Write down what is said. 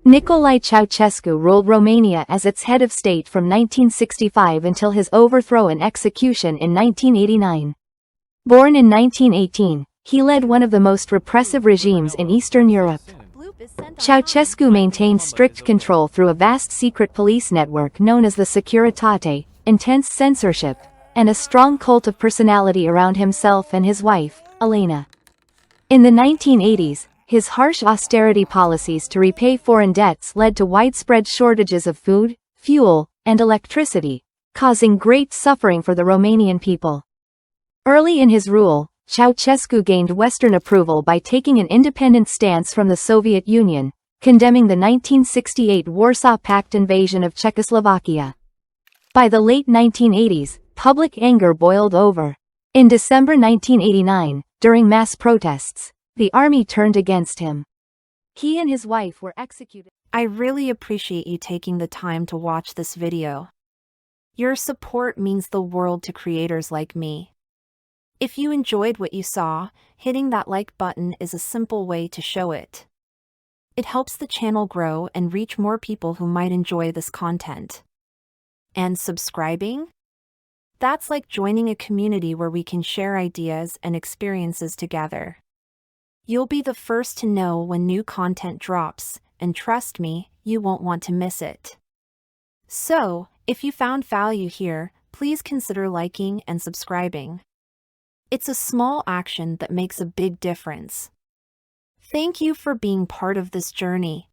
Nicolae Ceaușescu ruled Romania as its head of state from 1965 until his overthrow and execution in 1989. Born in 1918, he led one of the most repressive regimes in Eastern Europe. Ceaușescu maintained strict control through a vast secret police network known as the Securitate, intense censorship, and a strong cult of personality around himself and his wife, Elena. In the 1980s, his harsh austerity policies to repay foreign debts led to widespread shortages of food, fuel, and electricity, causing great suffering for the Romanian people. Early in his rule, Ceaușescu gained Western approval by taking an independent stance from the Soviet Union, condemning the 1968 Warsaw Pact invasion of Czechoslovakia. By the late 1980s, public anger boiled over. In December 1989, during mass protests, the army turned against him. He and his wife were executed. I really appreciate you taking the time to watch this video. Your support means the world to creators like me. If you enjoyed what you saw, hitting that like button is a simple way to show it. It helps the channel grow and reach more people who might enjoy this content. And subscribing? That's like joining a community where we can share ideas and experiences together. You'll be the first to know when new content drops, and trust me, you won't want to miss it. So, if you found value here, please consider liking and subscribing. It's a small action that makes a big difference. Thank you for being part of this journey.